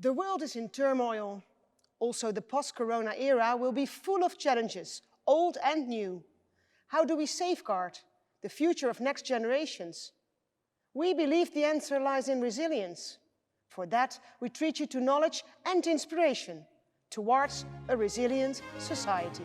The world is in turmoil. Also, the post-corona era will be full of challenges, old and new. How do we safeguard the future of next generations? We believe the answer lies in resilience. For that, we treat you to knowledge and inspiration towards a resilient society.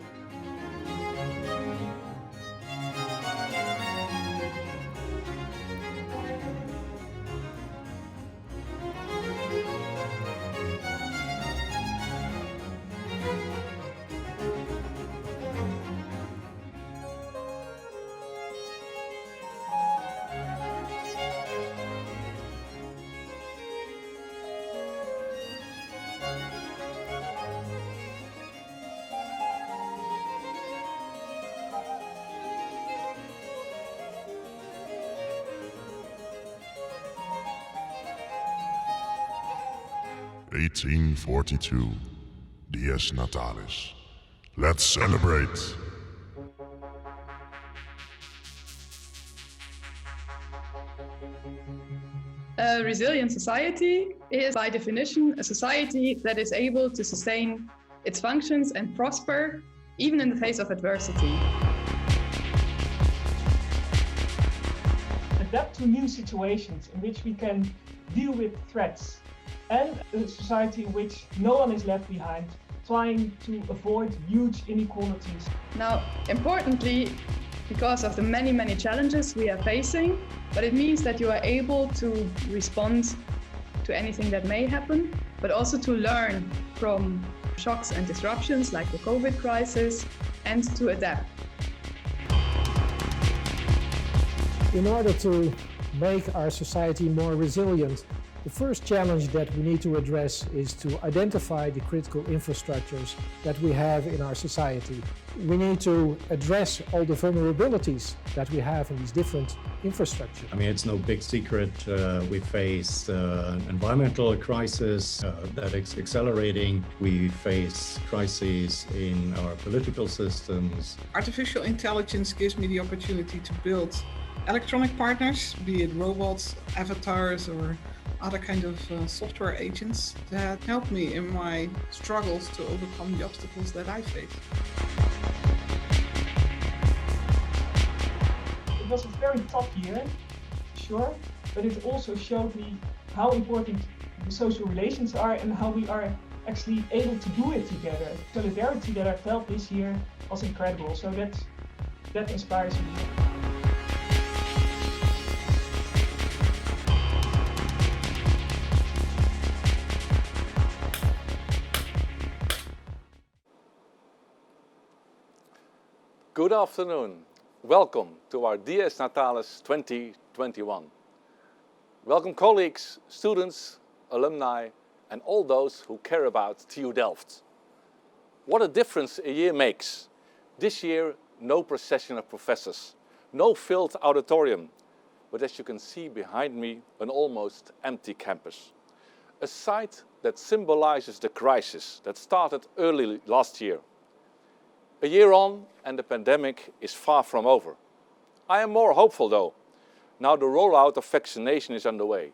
(1842), Dies Natalis. Let's celebrate! A resilient society is, by definition, a society that is able to sustain its functions and prosper, even in the face of adversity. Adapt to new situations in which we can deal with threats, and a society in which no one is left behind, trying to avoid huge inequalities. Now, importantly, because of the many challenges we are facing, but it means that you are able to respond to anything that may happen, but also to learn from shocks and disruptions like the COVID crisis and to adapt. In order to make our society more resilient, the first challenge that we need to address is to identify the critical infrastructures that we have in our society. We need to address all the vulnerabilities that we have in these different infrastructures. I mean, it's no big secret. We face an environmental crisis that is accelerating. We face crises in our political systems. Artificial intelligence gives me the opportunity to build electronic partners, be it robots, avatars, or other kind of software agents that help me in my struggles to overcome the obstacles that I face. It was a very tough year, sure, but it also showed me how important the social relations are and how we are actually able to do it together. The solidarity that I felt this year was incredible, so that inspires me. Good afternoon. Welcome to our Dies Natalis 2021. Welcome colleagues, students, alumni and all those who care about TU Delft. What a difference a year makes. This year, no procession of professors, no filled auditorium, but as you can see behind me, an almost empty campus. A site that symbolizes the crisis that started early last year. A year on and the pandemic is far from over. I am more hopeful though. Now the rollout of vaccination is underway.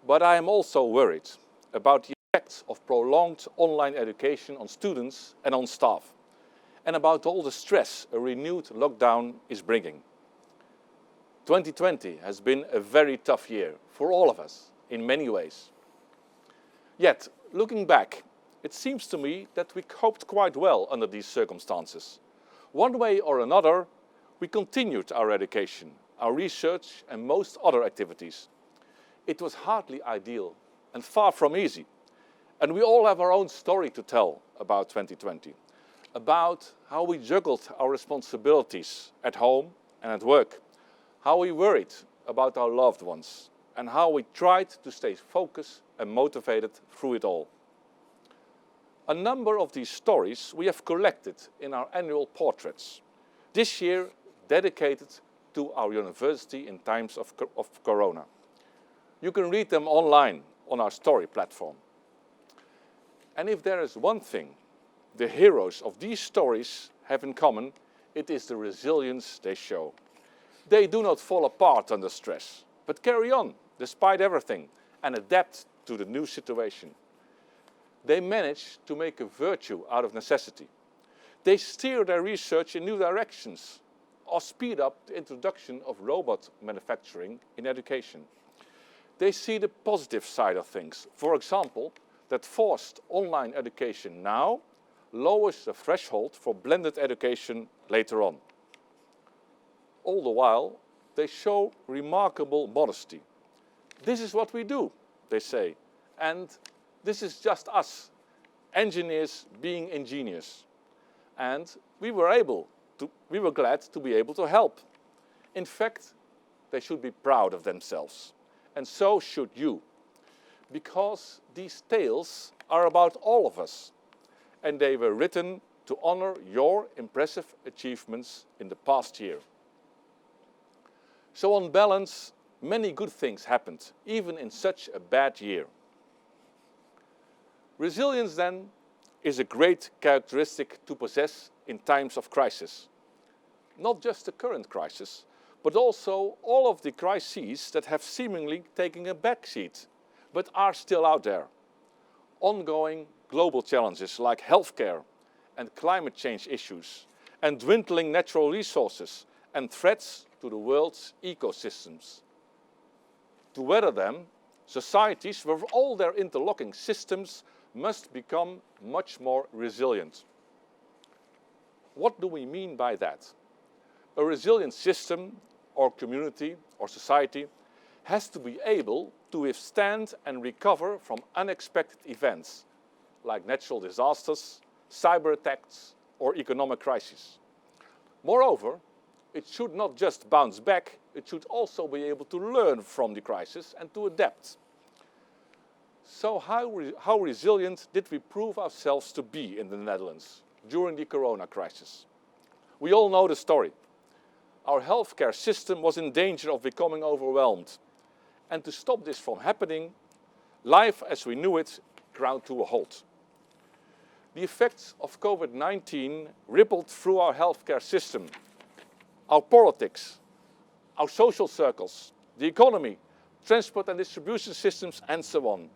But I am also worried about the effects of prolonged online education on students and on staff, and about all the stress a renewed lockdown is bringing. 2020 has been a very tough year for all of us in many ways. Yet, looking back, it seems to me that we coped quite well under these circumstances. One way or another, we continued our education, our research and most other activities. It was hardly ideal and far from easy. And we all have our own story to tell about 2020, about how we juggled our responsibilities at home and at work, how we worried about our loved ones, and how we tried to stay focused and motivated through it all. A number of these stories we have collected in our annual portraits, this year dedicated to our university in times of Corona. You can read them online on our story platform. And if there is one thing the heroes of these stories have in common, it is the resilience they show. They do not fall apart under stress, but carry on despite everything and adapt to the new situation. They manage to make a virtue out of necessity. They steer their research in new directions or speed up the introduction of robot manufacturing in education. They see the positive side of things. For example, that forced online education now lowers the threshold for blended education later on. All the while, they show remarkable modesty. This is what we do, they say, and this is just us, engineers being ingenious. And we were glad to be able to help. In fact, they should be proud of themselves. And so should you. Because these tales are about all of us. And they were written to honor your impressive achievements in the past year. So on balance, many good things happened, even in such a bad year. Resilience, then, is a great characteristic to possess in times of crisis. Not just the current crisis, but also all of the crises that have seemingly taken a backseat, but are still out there. Ongoing global challenges like healthcare and climate change issues, and dwindling natural resources, and threats to the world's ecosystems. To weather them, societies with all their interlocking systems must become much more resilient. What do we mean by that? A resilient system or community or society has to be able to withstand and recover from unexpected events like natural disasters, cyber attacks, or economic crises. Moreover, it should not just bounce back, it should also be able to learn from the crisis and to adapt. So how resilient did we prove ourselves to be in the Netherlands during the corona crisis? We all know the story. Our healthcare system was in danger of becoming overwhelmed. And to stop this from happening, life as we knew it ground to a halt. The effects of COVID-19 rippled through our healthcare system, our politics, our social circles, the economy, transport and distribution systems, and so on.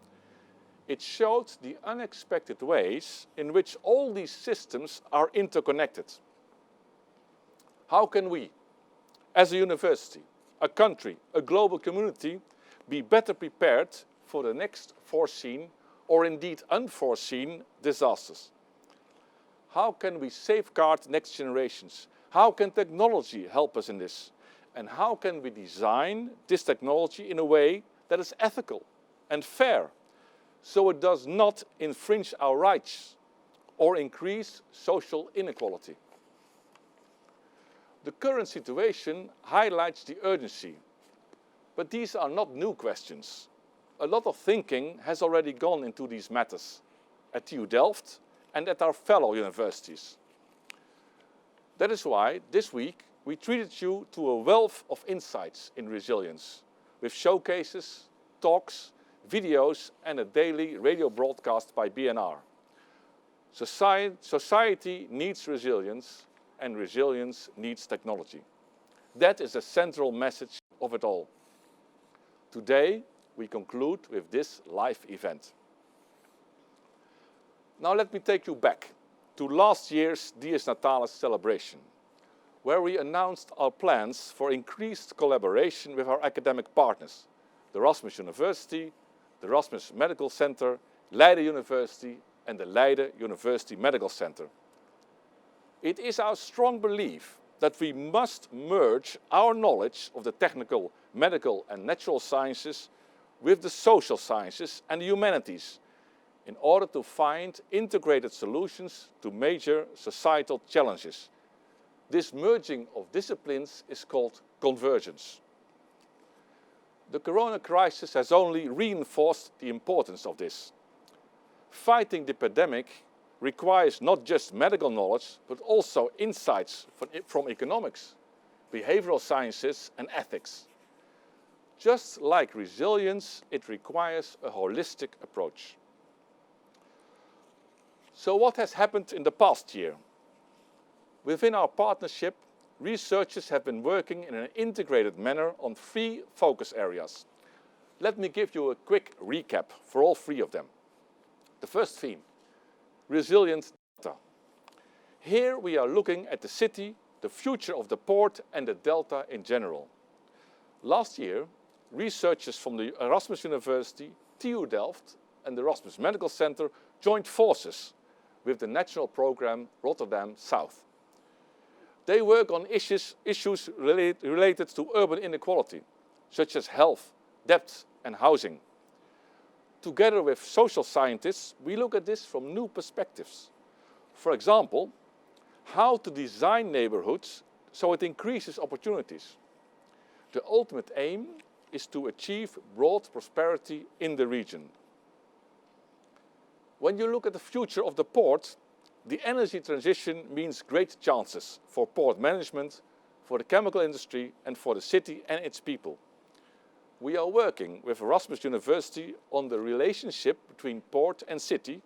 It showed the unexpected ways in which all these systems are interconnected. How can we, as a university, a country, a global community, be better prepared for the next foreseen or indeed unforeseen disasters? How can we safeguard next generations? How can technology help us in this? And how can we design this technology in a way that is ethical and fair, so it does not infringe our rights or increase social inequality? The current situation highlights the urgency, but these are not new questions. A lot of thinking has already gone into these matters at TU Delft and at our fellow universities. That is why this week we treated you to a wealth of insights in resilience, with showcases, talks, videos and a daily radio broadcast by BNR. Society needs resilience and resilience needs technology. That is the central message of it all. Today we conclude with this live event. Now let me take you back to last year's Dies Natalis celebration, where we announced our plans for increased collaboration with our academic partners, the Erasmus University, the Erasmus Medical Center, Leiden University and the Leiden University Medical Center. It is our strong belief that we must merge our knowledge of the technical, medical and natural sciences with the social sciences and the humanities in order to find integrated solutions to major societal challenges. This merging of disciplines is called convergence. The corona crisis has only reinforced the importance of this. Fighting the pandemic requires not just medical knowledge, but also insights from economics, behavioral sciences and ethics. Just like resilience, it requires a holistic approach. So what has happened in the past year? Within our partnership, researchers have been working in an integrated manner on 3 focus areas. Let me give you a quick recap for all 3 of them. The first theme, resilient delta. Here we are looking at the city, the future of the port and the delta in general. Last year, researchers from the Erasmus University, TU Delft and the Erasmus Medical Center joined forces with the national program Rotterdam South. They work on issues related to urban inequality, such as health, debt and housing. Together with social scientists, we look at this from new perspectives. For example, how to design neighborhoods so it increases opportunities. The ultimate aim is to achieve broad prosperity in the region. When you look at the future of the port, the energy transition means great chances for port management, for the chemical industry and for the city and its people. We are working with Erasmus University on the relationship between port and city,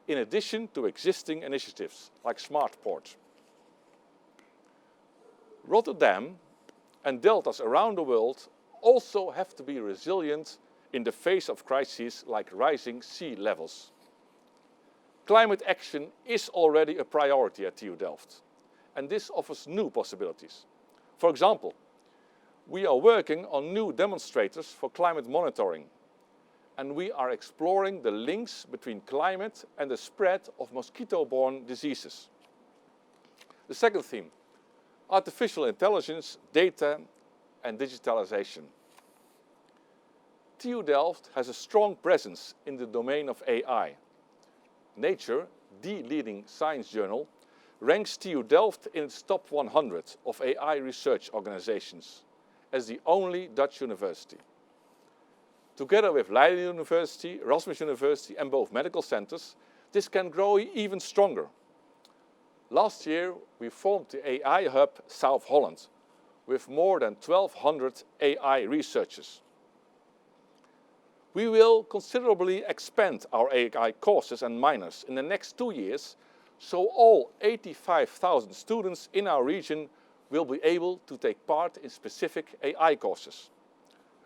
in addition to existing initiatives like Smart Port. Rotterdam and deltas around the world also have to be resilient in the face of crises like rising sea levels. Climate action is already a priority at TU Delft, and this offers new possibilities. For example, we are working on new demonstrators for climate monitoring, and we are exploring the links between climate and the spread of mosquito-borne diseases. The second theme, artificial intelligence, data and digitalization. TU Delft has a strong presence in the domain of AI. Nature, the leading science journal, ranks TU Delft in its top 100 of AI research organizations as the only Dutch university. Together with Leiden University, Erasmus University and both medical centers, this can grow even stronger. Last year, we formed the AI Hub South Holland with more than 1,200 AI researchers. We will considerably expand our AI courses and minors in the next 2 years, so all 85,000 students in our region will be able to take part in specific AI courses.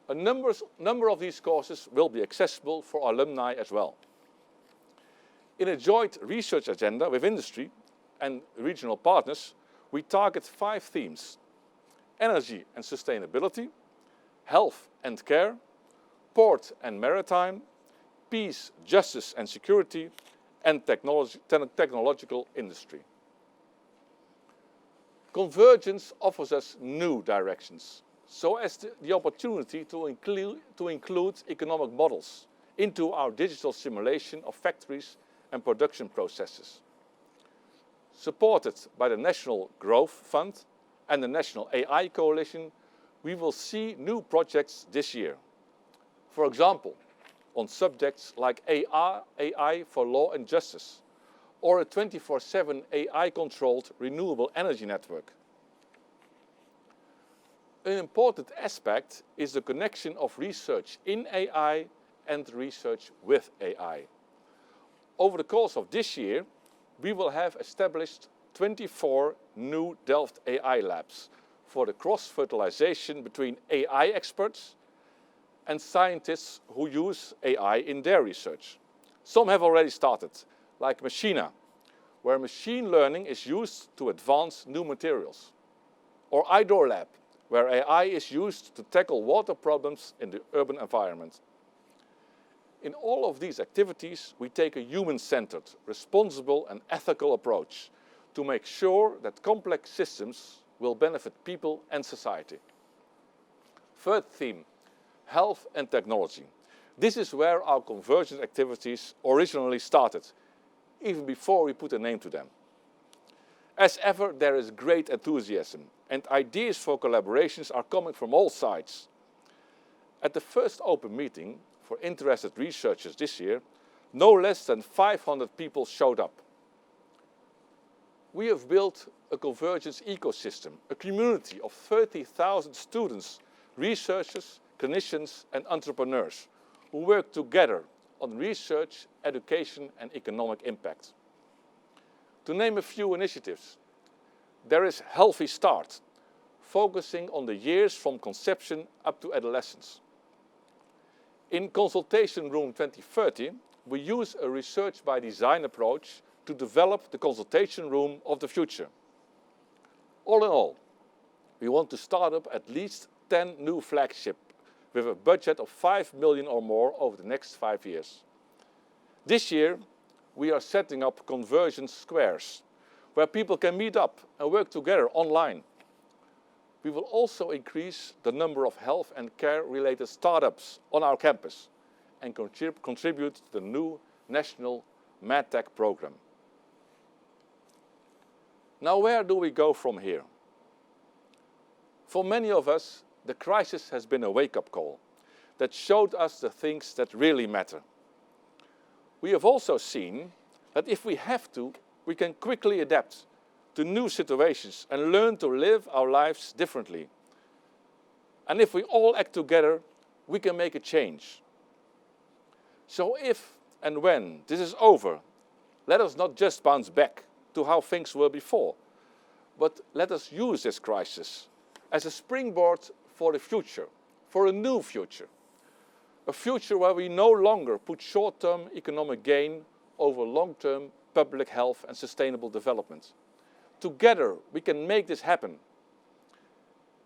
A number of these courses will be accessible for alumni as well. In a joint research agenda with industry and regional partners, we target 5 themes: energy and sustainability, health and care, port and maritime, peace, justice and security, and technological industry. Convergence offers us new directions, so as the opportunity to include economic models into our digital simulation of factories and production processes. Supported by the National Growth Fund and the National AI Coalition, we will see new projects this year. For example, on subjects like AI for law and justice, or a 24/7 AI-controlled renewable energy network. An important aspect is the connection of research in AI and research with AI. Over the course of this year, we will have established 24 new Delft AI labs for the cross-fertilization between AI experts and scientists who use AI in their research. Some have already started, like Machina, where machine learning is used to advance new materials. Or iDoor Lab, where AI is used to tackle water problems in the urban environment. In all of these activities, we take a human-centered, responsible and ethical approach to make sure that complex systems will benefit people and society. Third theme, health and technology. This is where our convergence activities originally started, even before we put a name to them. As ever, there is great enthusiasm, and ideas for collaborations are coming from all sides. At the first open meeting for interested researchers this year, no less than 500 people showed up. We have built a convergence ecosystem, a community of 30,000 students, researchers, clinicians and entrepreneurs who work together on research, education and economic impact. To name a few initiatives, there is Healthy Start, focusing on the years from conception up to adolescence. In Consultation Room 2030, we use a research by design approach to develop the consultation room of the future. All in all, we want to start up at least 10 new flagships with a budget of 5 million or more over the next 5 years. This year, we are setting up conversion squares where people can meet up and work together online. We will also increase the number of health and care-related startups on our campus and contribute to the new national MedTech program. Now, where do we go from here? For many of us, the crisis has been a wake-up call that showed us the things that really matter. We have also seen that if we have to, we can quickly adapt to new situations and learn to live our lives differently. And if we all act together, we can make a change. So if and when this is over, let us not just bounce back to how things were before, but let us use this crisis as a springboard for the future, for a new future. A future where we no longer put short-term economic gain over long-term public health and sustainable development. Together, we can make this happen.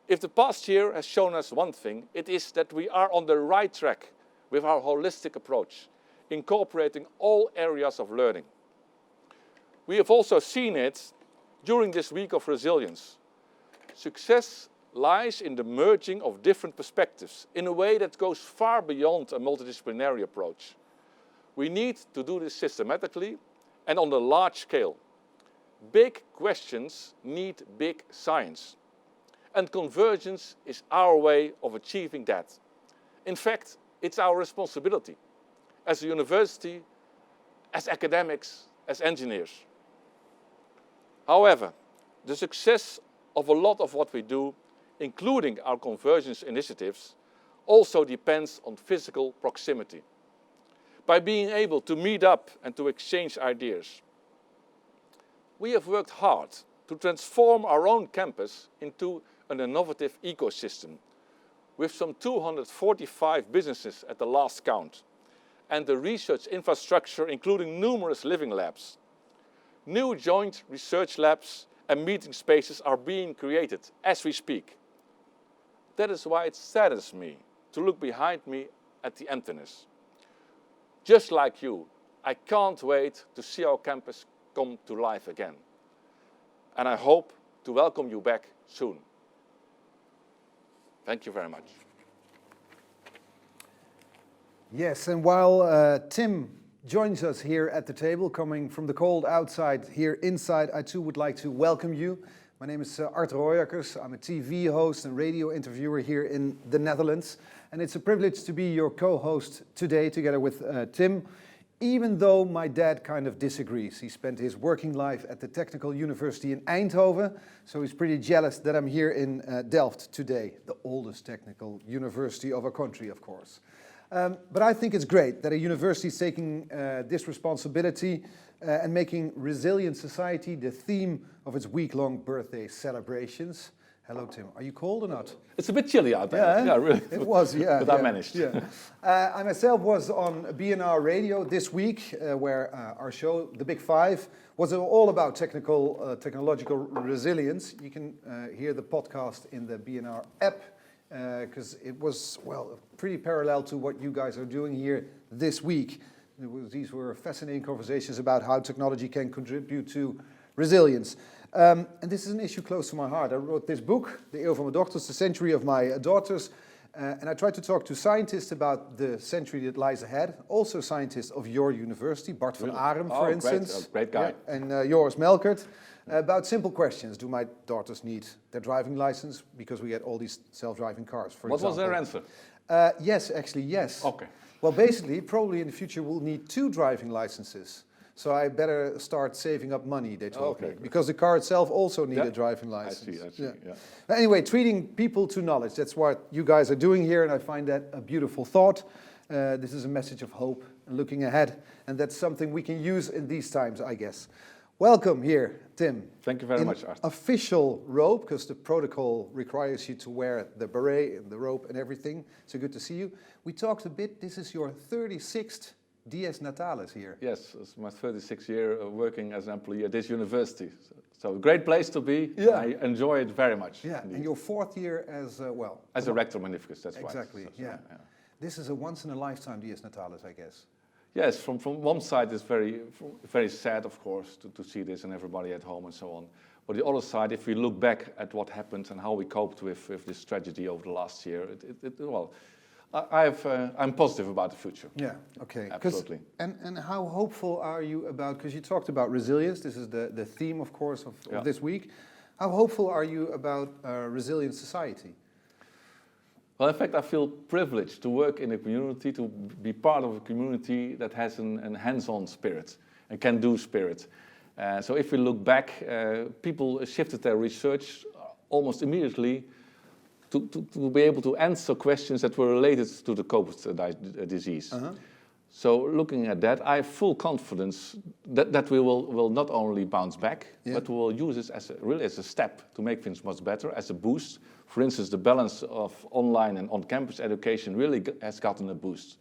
If the past year has shown us one thing, it is that we are on the right track with our holistic approach, incorporating all areas of learning. We have also seen it during this week of resilience. Success lies in the merging of different perspectives in a way that goes far beyond a multidisciplinary approach. We need to do this systematically and on a large scale. Big questions need big science. And convergence is our way of achieving that. In fact, it's our responsibility as a university, as academics, as engineers. However, the success of a lot of what we do, including our convergence initiatives, also depends on physical proximity. By being able to meet up and to exchange ideas. We have worked hard to transform our own campus into an innovative ecosystem with some 245 businesses at the last count and the research infrastructure including numerous living labs. New joint research labs and meeting spaces are being created as we speak. That is why it saddens me to look behind me at the emptiness. Just like you, I can't wait to see our campus come to life again. And I hope to welcome you back soon. Thank you very much. Yes, and while Tim joins us here at the table, coming from the cold outside here inside, I too would like to welcome you. My name is Art Royakkers. I'm a TV host and radio interviewer here in the Netherlands. And it's a privilege to be your co-host today together with Tim, even though my dad kind of disagrees. He spent his working life at the Technical University in Eindhoven, so he's pretty jealous that I'm here in Delft today, the oldest technical university of our country, of course. But I think it's great that a university is taking this responsibility and making resilient society the theme of its week-long birthday celebrations. Hello, Tim. Are you cold or not? It's a bit chilly out there. Yeah, really. It was, yeah. But I managed. Yeah. I myself was on BNR Radio this week, where our show, The Big Five, was all about technological resilience. You can hear the podcast in the BNR app, because it was, well, pretty parallel to what you guys are doing here this week. These were fascinating conversations about how technology can contribute to resilience. And this is an issue close to my heart. I wrote this book, De Eeuw van mijn dochters, The Century of My Daughters, and I tried to talk to scientists about the century that lies ahead, also scientists of your university, Bart van Arem, for instance. Great guy. Yeah, and Joris Melkert, about simple questions. Do my daughters need their driving license? Because we get all these self-driving cars, for example. What was their answer? Yes, actually, yes. Okay. Well, basically, probably in the future we'll need 2 driving licenses. So I better start saving up money, they told me. Because the car itself also needed a driving license. I see, yeah. But anyway, treating people to knowledge, that's what you guys are doing here, and I find that a beautiful thought. This is a message of hope and looking ahead, and that's something we can use in these times, I guess. Welcome here, Tim. Thank you very much, Art. Official robe, because the protocol requires you to wear the beret and the robe and everything. So good to see you. We talked a bit, this is your 36th DS Natalis here. Yes, it's my 36th year working as an employee at this university. So a great place to be. Yeah. I enjoy it very much. Yeah, indeed. and your 4th year as, well... As a rector magnificus, that's exactly, right. yeah. This is a once-in-a-lifetime DS Natalis, I guess. Yes, from one side it's very sad, of course, to see this and everybody at home and so on. But the other side, if we look back at what happened and how we coped with this tragedy over the last year, I'm positive about the future. Yeah, okay. Absolutely. And how hopeful are you about, because you talked about resilience, this is the theme, of course, of this week. How hopeful are you about a resilient society? Well, in fact, I feel privileged to work in a community, to be part of a community that has a hands-on spirit, a can-do spirit. So if we look back, people shifted their research almost immediately to be able to answer questions that were related to the COVID disease. So looking at that, I have full confidence that we will not only bounce back, but we will use this as a step to make things much better, as a boost. For instance, the balance of online and on-campus education really has gotten a boost.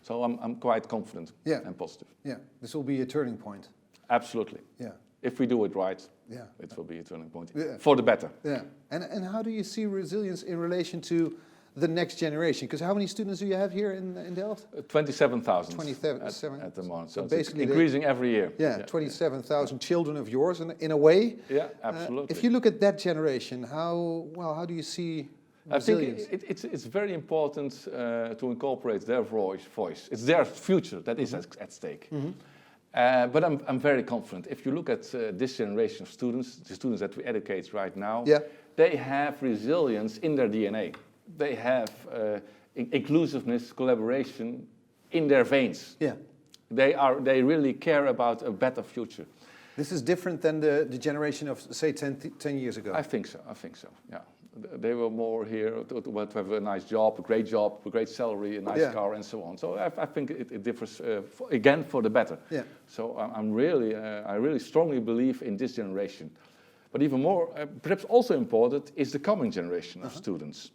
So I'm quite confident and positive. Yeah, this will be a turning point. Absolutely. Yeah. If we do it right, it will be a turning point for the better. Yeah. And how do you see resilience in relation to the next generation? Because how many students do you have here in Delft? 27,000 27 at the moment. So So basically it's increasing every year. Yeah, 27,000 children of yours in a way. Yeah, absolutely. If you look at that generation, how do you see resilience? I think it's very important to incorporate their voice. It's their future that is at stake. But I'm very confident. If you look at this generation of students, the students that we educate right now, they have resilience in their DNA. They have inclusiveness, collaboration in their veins. Yeah. They really care about a better future. This is different than the generation of, say, 10 years ago? I think so, yeah. They were more here to have a nice job, a great salary, a nice car, and so on. So I think it differs, again, for the better. Yeah. So I really strongly believe in this generation. But even more, perhaps also important, is the coming generation of students.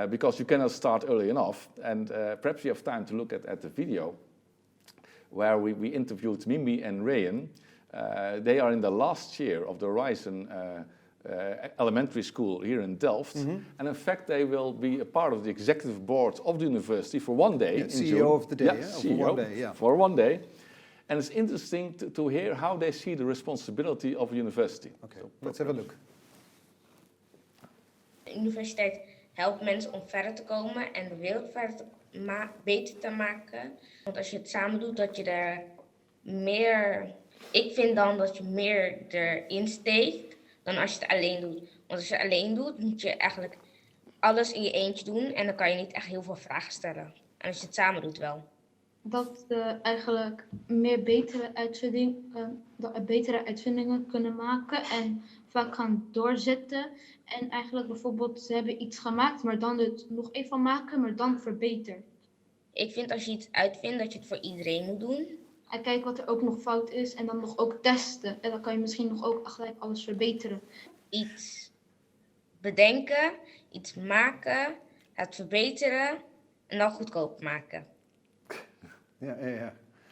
Because you cannot start early enough. And perhaps you have time to look at the video where we interviewed Mimi and Rayan. They are in the last year of the Horizon elementary school here in Delft. And in fact, they will be a part of the executive board of the university for one day. Yeah, CEO of the day, CEO, for one day, for one day. And it's interesting to hear how they see the responsibility of a university. Okay, so, let's have a look. De universiteit helpt mensen om verder te komen en de wereld beter te maken. Want als je het samen doet, dat je er meer... Ik vind dan dat je meer erin steekt dan als je het alleen doet. Want als je het alleen doet, moet je eigenlijk alles in je eentje doen. En dan kan je niet echt heel veel vragen stellen. En als je het samen doet wel. Dat we eigenlijk meer betere uitvindingen kunnen maken en vaak gaan doorzetten. En eigenlijk bijvoorbeeld, ze hebben iets gemaakt, maar dan het nog even maken, maar dan verbeterd. Ik vind als je iets uitvindt, dat je het voor iedereen moet doen. En kijk wat er ook nog fout is en dan nog ook testen. En dan kan je misschien nog ook gelijk alles verbeteren. Iets bedenken, iets maken, het verbeteren en dan goedkoop maken. Yeah.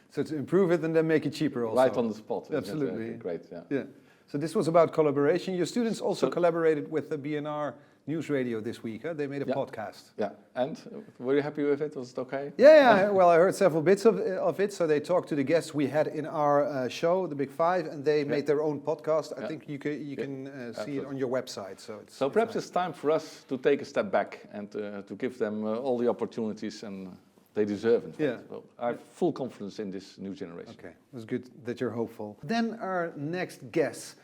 So to improve it and then make it cheaper also. Right on the spot. Absolutely. Great, yeah. So this was about collaboration. Your students also collaborated with the BNR News Radio this week. Huh? They made a podcast. Yeah, and were you happy with it? Was it okay? Yeah. Well, I heard several bits of it. So they talked to the guests we had in our show, The Big Five, and they made their own podcast. I think you can see it on your website. So perhaps it's time for us to take a step back and to give them all the opportunities and they deserve it. Yeah. So I have full confidence in this new generation. Okay, it's good that you're hopeful. Then our next guest,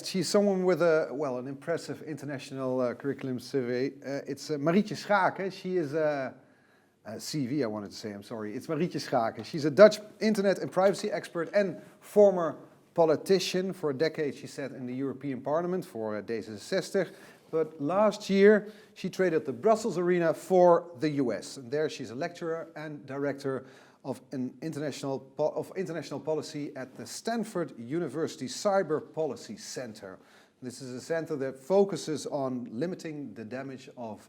she's someone with an impressive international curriculum CV. It's Marietje Schaken. She is a CV, I wanted to say, I'm sorry. It's Marietje Schaken. She's a Dutch internet and privacy expert and former politician. For a decade, she sat in the European Parliament for D66. But last year, she traded the Brussels arena for the US. And there she's a lecturer and director of international policy at the Stanford University Cyber Policy Center. This is a center that focuses on limiting the damage of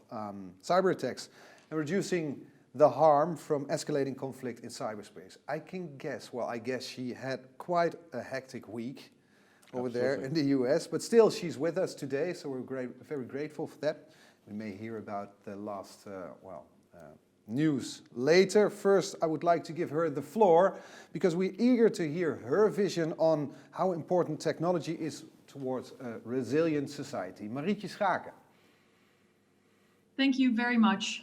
cyber attacks and reducing the harm from escalating conflict in cyberspace? I can guess, well, I guess she had quite a hectic week over there in the US, but still she's with us today, so we're very grateful for that. We may hear about the last, news later. First, I would like to give her the floor because we're eager to hear her vision on how important technology is towards a resilient society. Marietje Schaken. Thank you very much.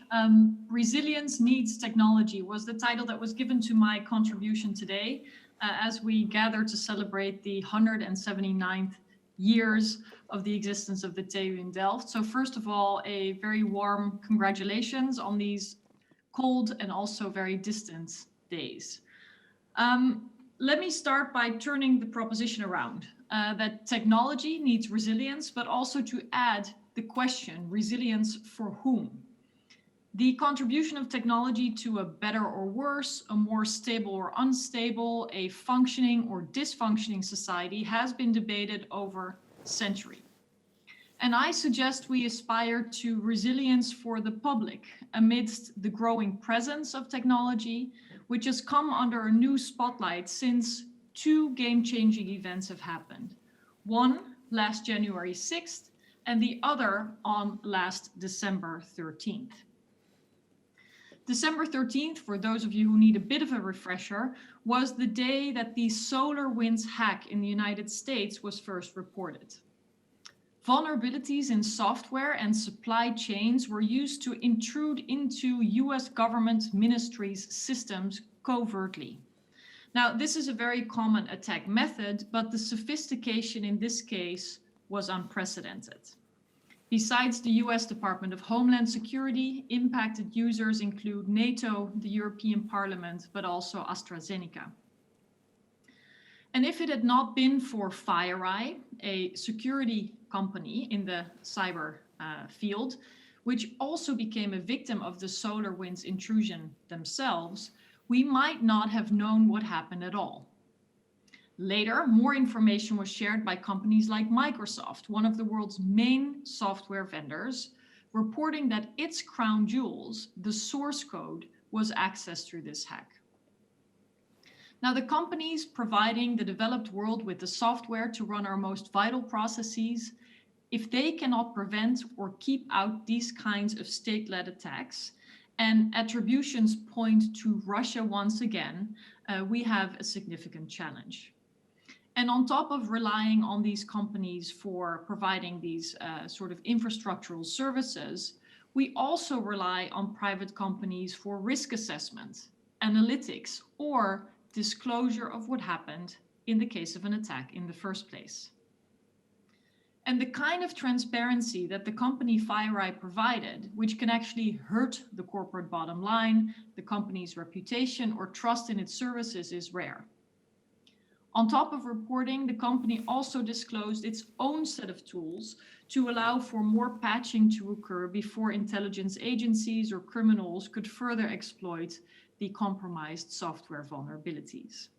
Resilience Needs Technology was the title that was given to my contribution today as we gather to celebrate the 179th years of the existence of the TU in Delft. So first of all, a very warm congratulations on these cold and also very distant days. Let me start by turning the proposition around, that technology needs resilience, but also to add the question, resilience for whom? The contribution of technology to a better or worse, a more stable or unstable, a functioning or dysfunctioning society has been debated over centuries. And I suggest we aspire to resilience for the public amidst the growing presence of technology, which has come under a new spotlight since two game-changing events have happened. One last January 6th and the other on last December 13th. December 13th, for those of you who need a bit of a refresher, was the day that the SolarWinds hack in the United States was first reported. Vulnerabilities in software and supply chains were used to intrude into US government ministries' systems covertly. Now, this is a very common attack method, but the sophistication in this case was unprecedented. Besides the US Department of Homeland Security, impacted users include NATO, the European Parliament, but also AstraZeneca. And if it had not been for FireEye, a security company in the cyber field, which also became a victim of the SolarWinds intrusion themselves, we might not have known what happened at all. Later, more information was shared by companies like Microsoft, one of the world's main software vendors, reporting that its crown jewels, the source code, was accessed through this hack. Now, the companies providing the developed world with the software to run our most vital processes, if they cannot prevent or keep out these kinds of state-led attacks, and attributions point to Russia once again, we have a significant challenge. And on top of relying on these companies for providing these sort of infrastructural services, we also rely on private companies for risk assessment, analytics, or disclosure of what happened in the case of an attack in the first place. And the kind of transparency that the company FireEye provided, which can actually hurt the corporate bottom line, the company's reputation, or trust in its services is rare. On top of reporting, the company also disclosed its own set of tools to allow for more patching to occur before intelligence agencies or criminals could further exploit the compromised software vulnerabilities.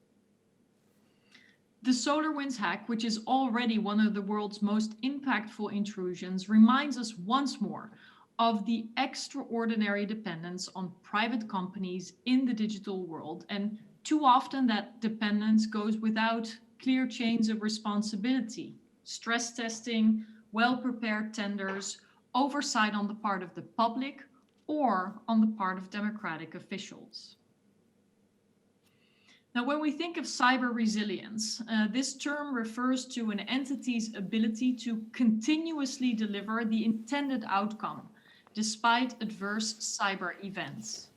The SolarWinds hack, which is already one of the world's most impactful intrusions, reminds us once more of the extraordinary dependence on private companies in the digital world, and too often that dependence goes without clear chains of responsibility, stress testing, well-prepared tenders, oversight on the part of the public, or on the part of democratic officials. Now, when we think of cyber resilience, this term refers to an entity's ability to continuously deliver the intended outcome despite adverse cyber events.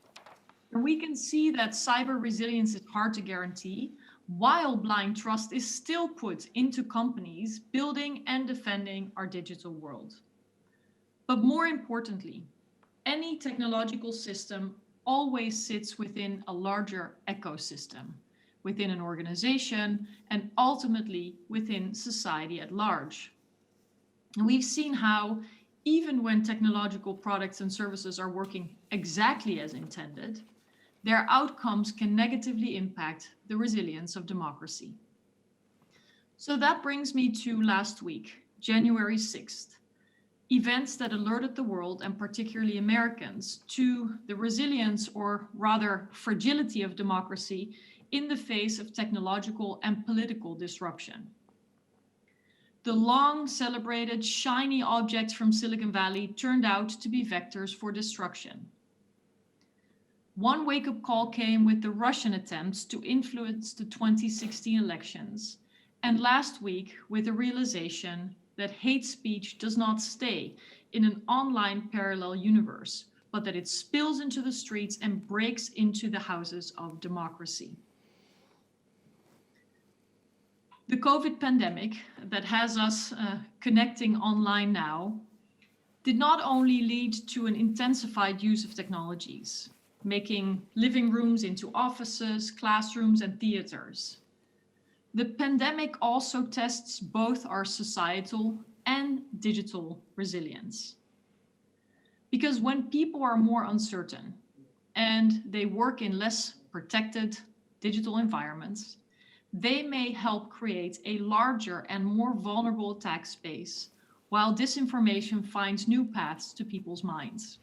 And we can see that cyber resilience is hard to guarantee, while blind trust is still put into companies building and defending our digital world. But more importantly, any technological system always sits within a larger ecosystem, within an organization, and ultimately within society at large. And we've seen how even when technological products and services are working exactly as intended, their outcomes can negatively impact the resilience of democracy. So that brings me to last week, January 6th. events that alerted the world, and particularly Americans, to the resilience, or rather fragility, of democracy in the face of technological and political disruption. The long celebrated shiny objects from Silicon Valley turned out to be vectors for destruction. One wake-up call came with the Russian attempts to influence the 2016 elections, and last week with the realization that hate speech does not stay in an online parallel universe, but that it spills into the streets and breaks into the houses of democracy. The COVID pandemic that has us connecting online now did not only lead to an intensified use of technologies, making living rooms into offices, classrooms, and theaters. The pandemic also tests both our societal and digital resilience. Because when people are more uncertain and they work in less protected digital environments, they may help create a larger and more vulnerable attack space, while disinformation finds new paths to people's minds.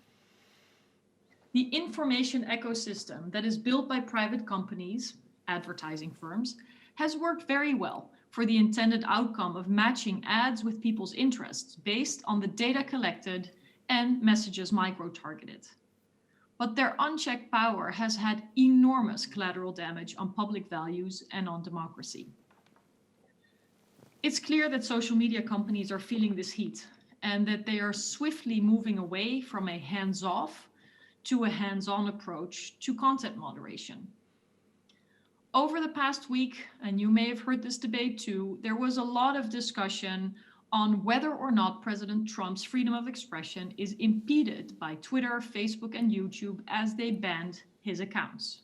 The information ecosystem that is built by private companies, advertising firms, has worked very well for the intended outcome of matching ads with people's interests based on the data collected and messages micro-targeted. But their unchecked power has had enormous collateral damage on public values and on democracy. It's clear that social media companies are feeling this heat and that they are swiftly moving away from a hands-off to a hands-on approach to content moderation. Over the past week, and you may have heard this debate too, there was a lot of discussion on whether or not President Trump's freedom of expression is impeded by Twitter, Facebook, and YouTube as they banned his accounts,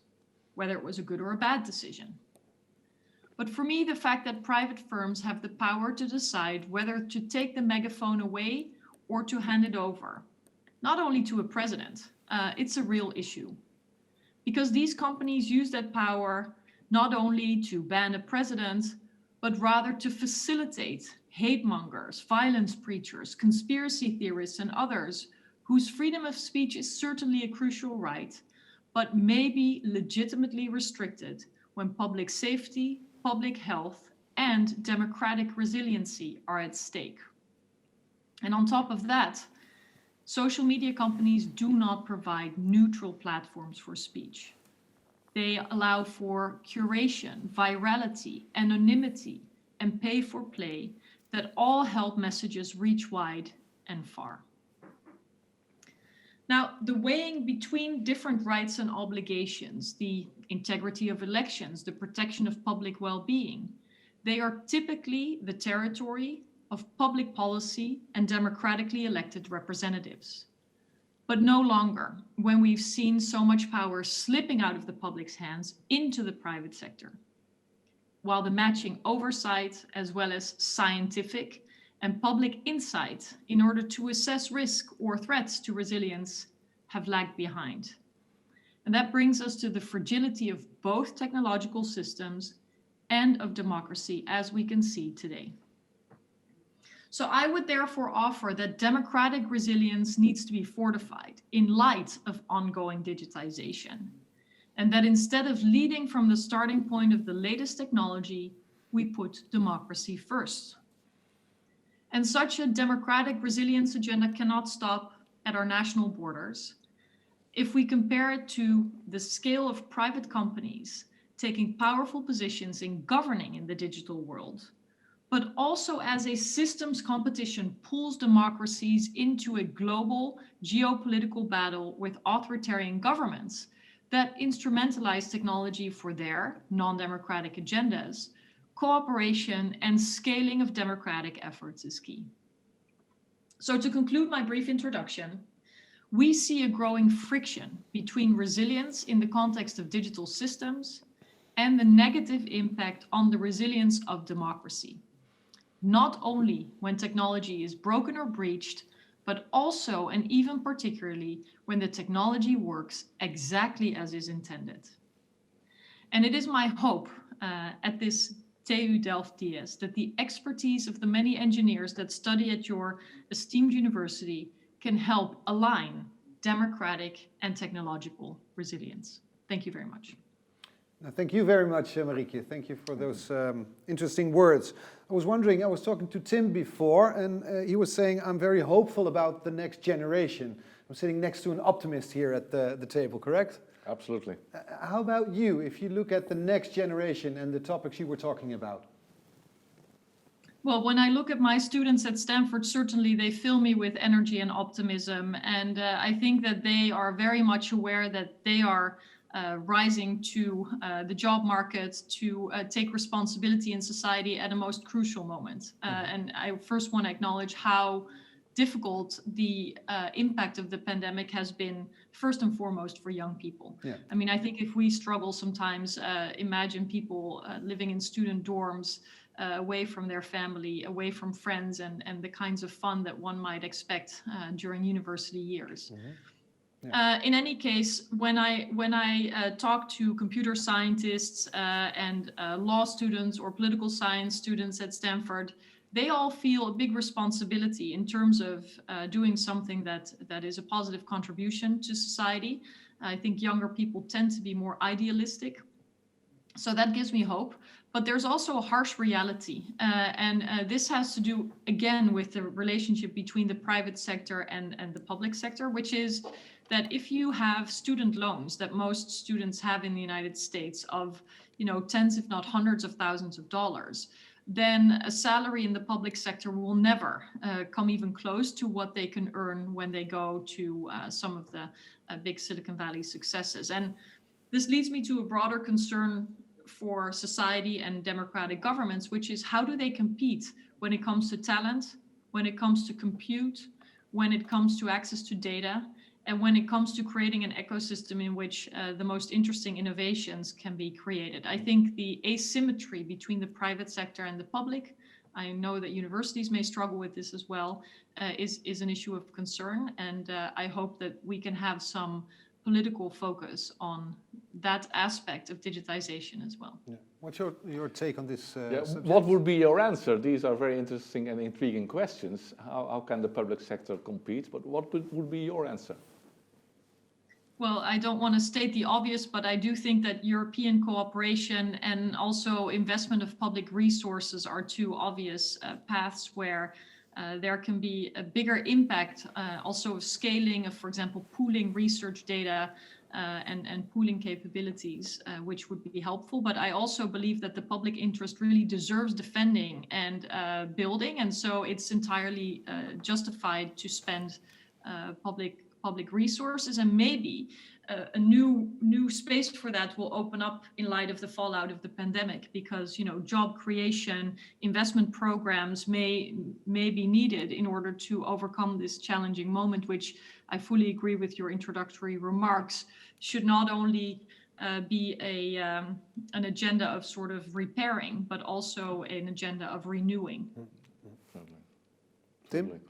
whether it was a good or a bad decision. But for me, the fact that private firms have the power to decide whether to take the megaphone away or to hand it over, not only to a president, it's a real issue. Because these companies use that power not only to ban a president, but rather to facilitate hate mongers, violence preachers, conspiracy theorists, and others whose freedom of speech is certainly a crucial right, but may be legitimately restricted when public safety, public health, and democratic resiliency are at stake. And on top of that, social media companies do not provide neutral platforms for speech. They allow for curation, virality, anonymity, and pay for play that all help messages reach wide and far. Now, the weighing between different rights and obligations, the integrity of elections, the protection of public well-being, they are typically the territory of public policy and democratically elected representatives. But no longer, when we've seen so much power slipping out of the public's hands into the private sector, while the matching oversight, as well as scientific and public insight in order to assess risk or threats to resilience have lagged behind. And that brings us to the fragility of both technological systems and of democracy, as we can see today. So I would therefore offer that democratic resilience needs to be fortified in light of ongoing digitization, and that instead of leading from the starting point of the latest technology, we put democracy first. And such a democratic resilience agenda cannot stop at our national borders. If we compare it to the scale of private companies taking powerful positions in governing in the digital world, but also as a systems competition pulls democracies into a global geopolitical battle with authoritarian governments that instrumentalize technology for their non-democratic agendas, cooperation and scaling of democratic efforts is key. So to conclude my brief introduction, we see a growing friction between resilience in the context of digital systems and the negative impact on the resilience of democracy, not only when technology is broken or breached, but also and even particularly when the technology works exactly as is intended. And it is my hope at this TU Delft DS, that the expertise of the many engineers that study at your esteemed university can help align democratic and technological resilience. Thank you very much. Thank you very much, Marieke. Thank you for those interesting words. I was wondering, I was talking to Tim before, and he was saying, I'm very hopeful about the next generation. I'm sitting next to an optimist here at the table, correct? Absolutely. How about you, if you look at the next generation and the topics you were talking about? Well, when I look at my students at Stanford, certainly they fill me with energy and optimism. And I think that they are very much aware that they are rising to the job market to take responsibility in society at a most crucial moment. And I first want to acknowledge how difficult the impact of the pandemic has been, first and foremost, for young people. Yeah. I mean, I think if we struggle sometimes, imagine people living in student dorms, away from their family, away from friends, and the kinds of fun that one might expect during university years. Mm-hmm. Yeah. In any case, when I talk to computer scientists and law students or political science students at Stanford, they all feel a big responsibility in terms of doing something that is a positive contribution to society. I think younger people tend to be more idealistic. So that gives me hope. But there's also a harsh reality. And this has to do, again, with the relationship between the private sector and the public sector, which is that if you have student loans that most students have in the United States of, tens, if not hundreds of thousands of dollars, then a salary in the public sector will never come even close to what they can earn when they go to some of the big Silicon Valley successes. And this leads me to a broader concern for society and democratic governments, which is how do they compete when it comes to talent, when it comes to compute, when it comes to access to data, and when it comes to creating an ecosystem in which the most interesting innovations can be created. I think the asymmetry between the private sector and the public, I know that universities may struggle with this as well, is an issue of concern. And I hope that we can have some political focus on that aspect of digitization as well. Yeah. What's your take on this subject? What would be your answer? These are very interesting and intriguing questions. How can the public sector compete? But what would be your answer? Well, I don't want to state the obvious, but I do think that European cooperation and also investment of public resources are two obvious paths where there can be a bigger impact also of scaling of, for example, pooling research data and pooling capabilities, which would be helpful. But I also believe that the public interest really deserves defending and building. And so it's entirely justified to spend public resources, and maybe a new space for that will open up in light of the fallout of the pandemic, because job creation, investment programs may be needed in order to overcome this challenging moment, which I fully agree with your introductory remarks, should not only be an agenda of sort of repairing, but also an agenda of renewing. Tim?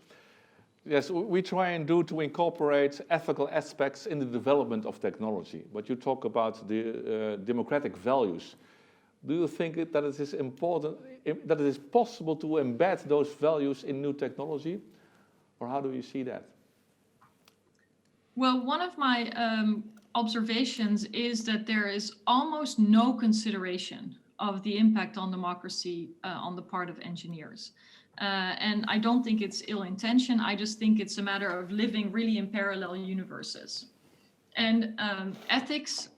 Yes, we try and to incorporate ethical aspects in the development of technology. But you talk about the democratic values. Do you think that it is important, that it is possible to embed those values in new technology? Or how do you see that? Well, one of my observations is that there is almost no consideration of the impact on democracy on the part of engineers. And I don't think it's ill intention. I just think it's a matter of living really in parallel universes. And ethics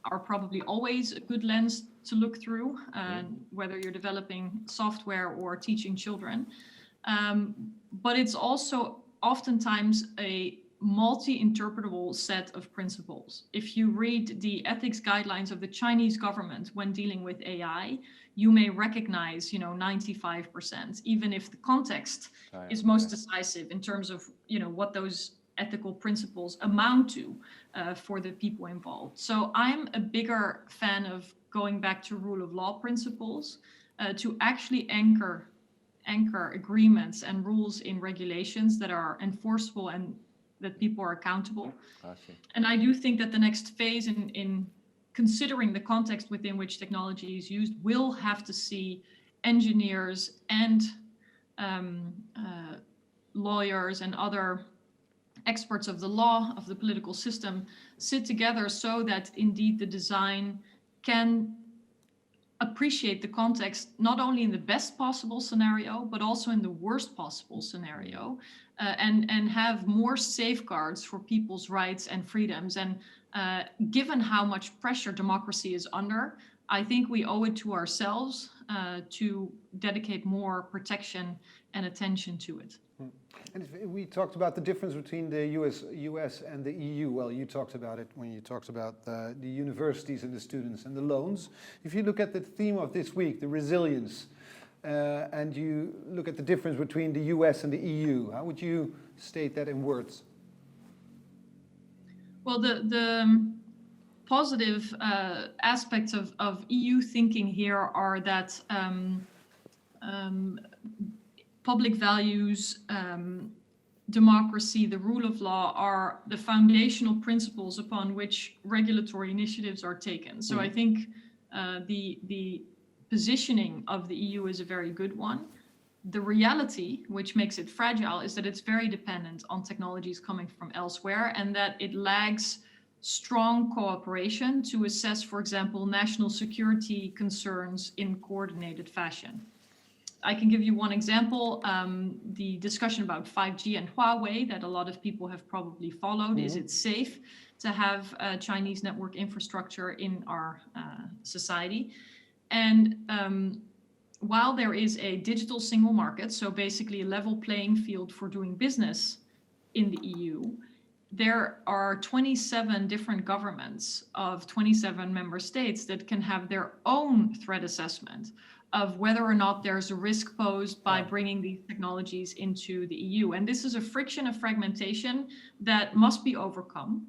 are probably always a good lens to look through, whether you're developing software or teaching children. But it's also oftentimes a multi-interpretable set of principles. If you read the ethics guidelines of the Chinese government when dealing with AI, you may recognize, 95%, even if the context is most decisive in terms of, what those ethical principles amount to for the people involved. So I'm a bigger fan of going back to rule of law principles to actually anchor agreements and rules in regulations that are enforceable and that people are accountable. And I do think that the next phase in considering the context within which technology is used, will have to see engineers and lawyers and other experts of the law, of the political system, sit together so that indeed the design can appreciate the context, not only in the best possible scenario, but also in the worst possible scenario, and have more safeguards for people's rights and freedoms. And given how much pressure democracy is under, I think we owe it to ourselves to dedicate more protection and attention to it. And we talked about the difference between the US and the EU. Well, you talked about it when you talked about the universities and the students and the loans. If you look at the theme of this week, the resilience, and you look at the difference between the US and the EU, how would you state that in words? Well, the positive aspects of EU thinking here are that public values, democracy, the rule of law are the foundational principles upon which regulatory initiatives are taken. So I think the positioning of the EU is a very good one. The reality, which makes it fragile, is that it's very dependent on technologies coming from elsewhere, and that it lags strong cooperation to assess, for example, national security concerns in coordinated fashion. I can give you one example. The discussion about 5G and Huawei that a lot of people have probably followed. Is it safe to have Chinese network infrastructure in our society? And while there is a digital single market, so basically a level playing field for doing business in the EU, there are 27 different governments of 27 member states that can have their own threat assessment of whether or not there's a risk posed by bringing these technologies into the EU. And this is a friction, a fragmentation that must be overcome.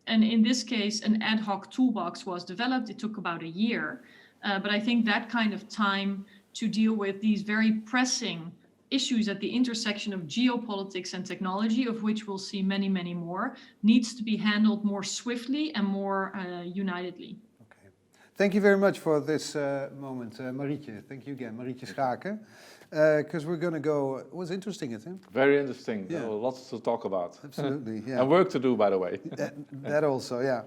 And in this case, an ad hoc toolbox was developed. It took about a year. But I think that kind of time to deal with these very pressing issues at the intersection of geopolitics and technology, of which we'll see many, many more, needs to be handled more swiftly and more unitedly. Okay. Thank you very much for this moment, Marietje. Thank you again, Marietje Schaken. Because we're going to go, it was interesting, I think. Very interesting. Yeah. Lots to talk about. Absolutely, yeah. And work to do, by the way. That also, yeah.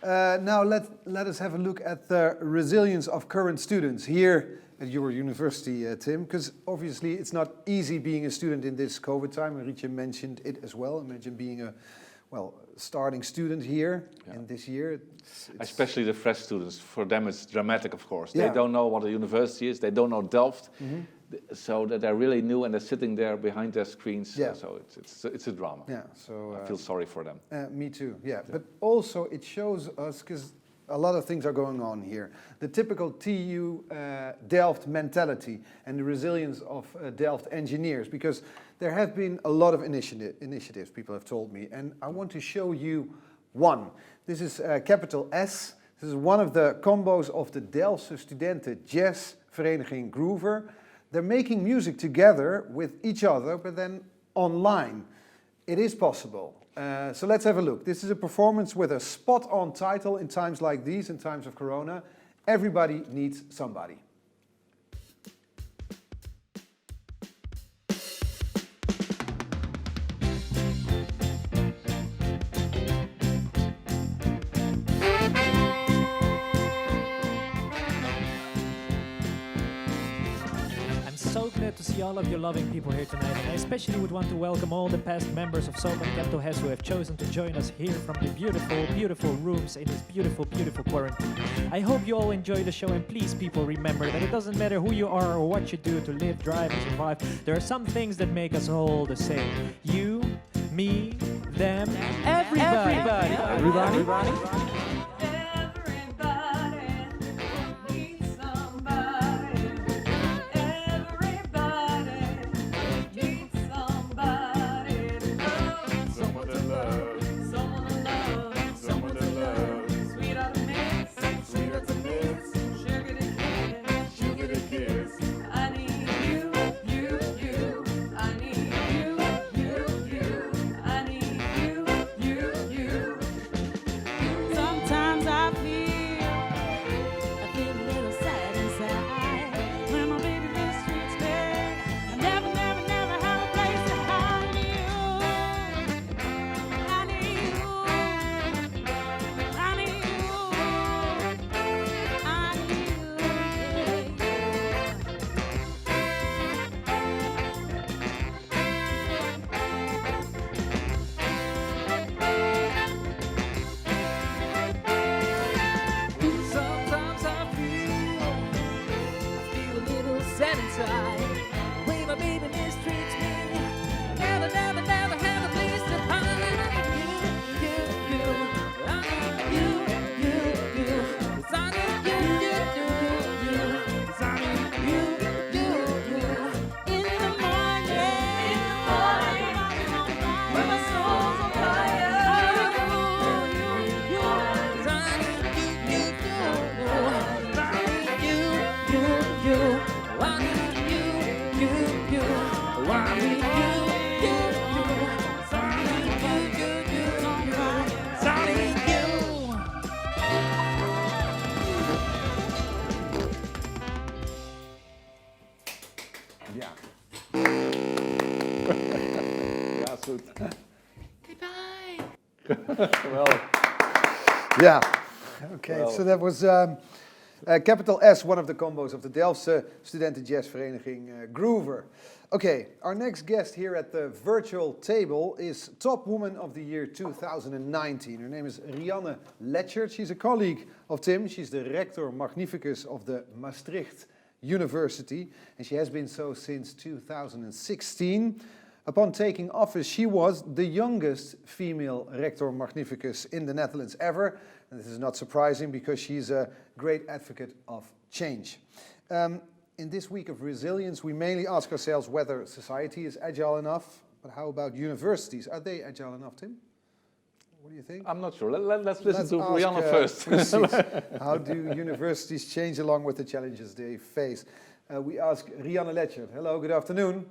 Now let us have a look at the resilience of current students here at your university, Tim, because obviously it's not easy being a student in this COVID time. Marietje mentioned it as well. Imagine being a, starting student here in this year. It's especially the fresh students. For them it's dramatic, of course. Yeah. They don't know what a university is. They don't know Delft. So that they're really new and they're sitting there behind their screens. Yeah. So it's a drama. Yeah, so I feel sorry for them. Me too, yeah. But also it shows us, because a lot of things are going on here. The typical TU Delft mentality and the resilience of Delft engineers, because there have been a lot of initiatives, people have told me, and I want to show you one. This is capital S. This is one of the combos of the Delftse Studenten Jazz Vereniging Groover. They're making music together with each other, but then online. It is possible. So let's have a look. This is a performance with a spot-on title in times like these, in times of Corona. Everybody needs somebody. So glad to see all of you loving people here tonight, and I especially would want to welcome all the past members of Sopan Kento Hes who have chosen to join us here from the beautiful, beautiful rooms in this beautiful, beautiful quarantine. I hope you all enjoy the show, and please, people, remember that it doesn't matter who you are or what you do to live, drive, and survive. There are some things that make us all the same. You, me, them, everybody. Everybody. Yeah. Okay, Well. so that was capital S, one of the combos of the Delftse Studentenjazzvereniging Groover. Okay, our next guest here at the virtual table is Top Woman of the Year 2019. Her name is Rianne Letchert. She's a colleague of Tim. She's the Rector Magnificus of the Maastricht University, and she has been so since 2016. Upon taking office, she was the youngest female Rector Magnificus in the Netherlands ever. And this is not surprising because she's a great advocate of change. In this week of resilience, we mainly ask ourselves whether society is agile enough, but how about universities? Are they agile enough, Tim? What do you think? I'm not sure. Let's listen to ask, Rianne first. How do universities change along with the challenges they face? We ask Rianne Letchert. Hello, good afternoon.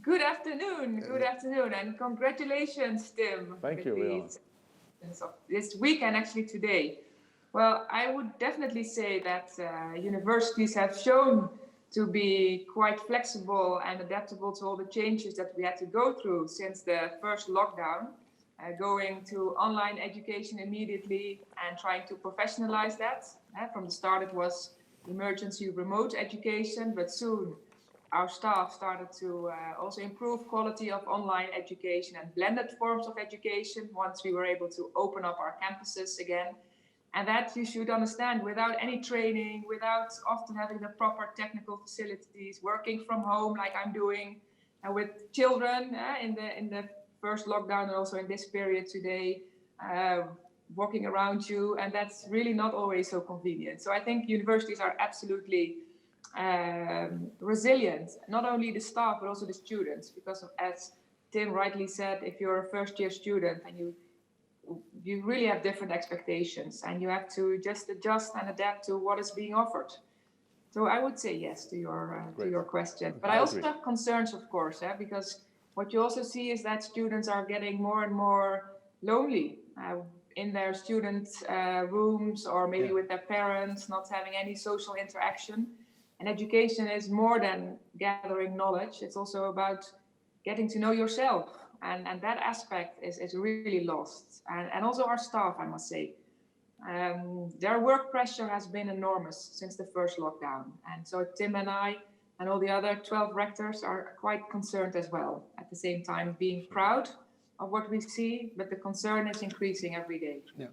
Good afternoon, and congratulations, Tim. Thank you, Rianne. This week and actually today. Well, I would definitely say that universities have shown to be quite flexible and adaptable to all the changes that we had to go through since the first lockdown, going to online education immediately and trying to professionalize that. From the start it was emergency remote education, but soon our staff started to also improve quality of online education and blended forms of education once we were able to open up our campuses again. And that you should understand, without any training, without often having the proper technical facilities, working from home like I'm doing, and with children in the first lockdown and also in this period today, walking around you, and that's really not always so convenient. So I think universities are absolutely resilient, not only the staff but also the students, because as Tim rightly said, if you're a first-year student and you really have different expectations and you have to just adjust and adapt to what is being offered. So I would say yes to your question. But I also have concerns, of course, because what you also see is that students are getting more and more lonely in their student rooms or maybe with their parents, not having any social interaction. And education is more than gathering knowledge. It's also about getting to know yourself. And that aspect is really lost. And also our staff, I must say. Their work pressure has been enormous since the first lockdown. And so Tim and I and all the other 12 rectors are quite concerned as well. At the same time, being proud of what we see, but the concern is increasing every day. Yeah,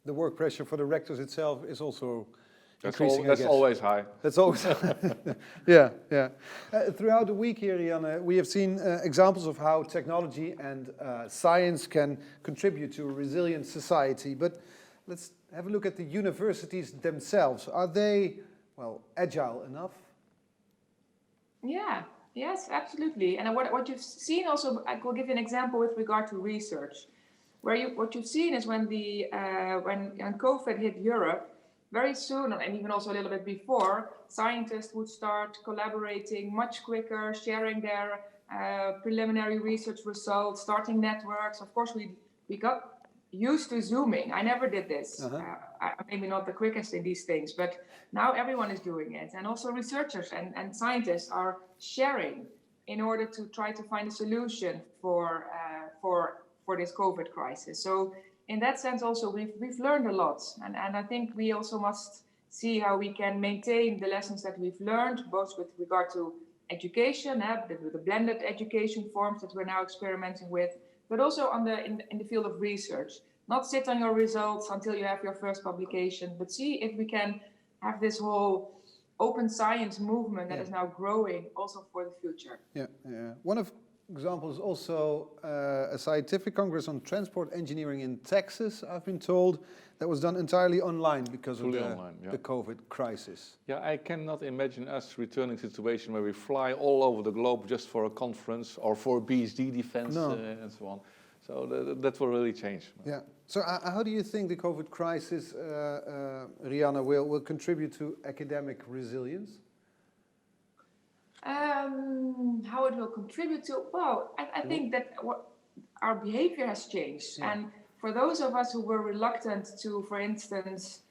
the work pressure for the rectors itself is also that's always high. That's always yeah. Throughout the week here, Rianne, we have seen examples of how technology and science can contribute to a resilient society. But let's have a look at the universities themselves. Are they, well, agile enough? Yeah. Yes, absolutely. And what you've seen also, I will give you an example with regard to research, where what you've seen is when when COVID hit Europe. Very soon, and even also a little bit before, scientists would start collaborating much quicker, sharing their preliminary research results, starting networks. Of course, we got used to Zooming. I never did this. Maybe not the quickest in these things, but now everyone is doing it. And also researchers and scientists are sharing in order to try to find a solution for this COVID crisis. So in that sense, also, we've learned a lot. And I think we also must see how we can maintain the lessons that we've learned, both with regard to education, the blended education forms that we're now experimenting with, but also in the field of research. Not sit on your results until you have your first publication, but see if we can have this whole open science movement that is now growing also for the future. Yeah. One of examples also a scientific congress on transport engineering in Texas, I've been told, that was done entirely online because of the COVID crisis. Yeah, I cannot imagine us returning to a situation where we fly all over the globe just for a conference or for BSD defense and so on. So that will really change. Yeah. So how do you think the COVID crisis, Rianne, will contribute to academic resilience? How it will contribute to, well, I think that our behavior has changed. Yeah. And for those of us who were reluctant to, for instance,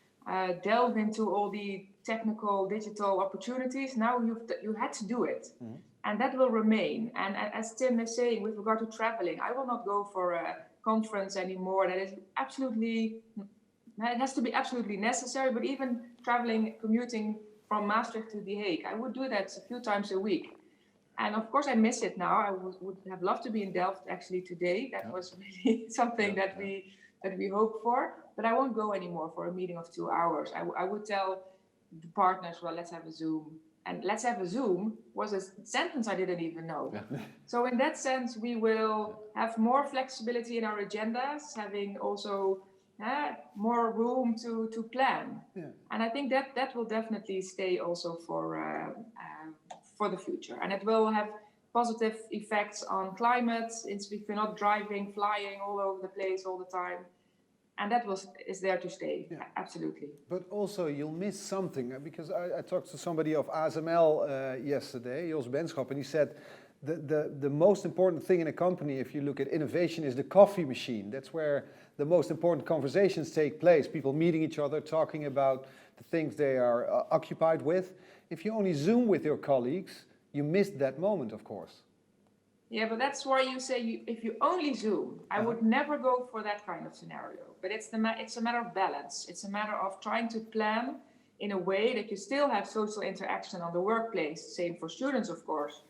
delve into all the technical digital opportunities, now you had to do it. Mm-hmm. And that will remain. And as Tim is saying, with regard to traveling, I will not go for a conference anymore that is absolutely it has to be absolutely necessary, but even traveling, commuting from Maastricht to The Hague, I would do that a few times a week. And of course, I miss it now. I would have loved to be in Delft actually today. That was really something that we hoped for. But I won't go anymore for a meeting of 2 hours. I would tell the partners, well, let's have a Zoom. And let's have a Zoom was a sentence I didn't even know. So in that sense, we will have more flexibility in our agendas, having also more room to plan. And I think that will definitely stay also for the future. And it will have positive effects on climate, if you're not driving, flying all over the place all the time. And that is there to stay, absolutely. But also you'll miss something, because I talked to somebody of ASML yesterday, Jos Benschop, and he said the most important thing in a company, if you look at innovation, is the coffee machine. That's where the most important conversations take place, people meeting each other, talking about the things they are occupied with. If you only Zoom with your colleagues, you missed that moment, of course. Yeah, but that's why you say if you only Zoom, I would never go for that kind of scenario. But it's a matter of balance. It's a matter of trying to plan in a way that you still have social interaction on the workplace, same for students, of course,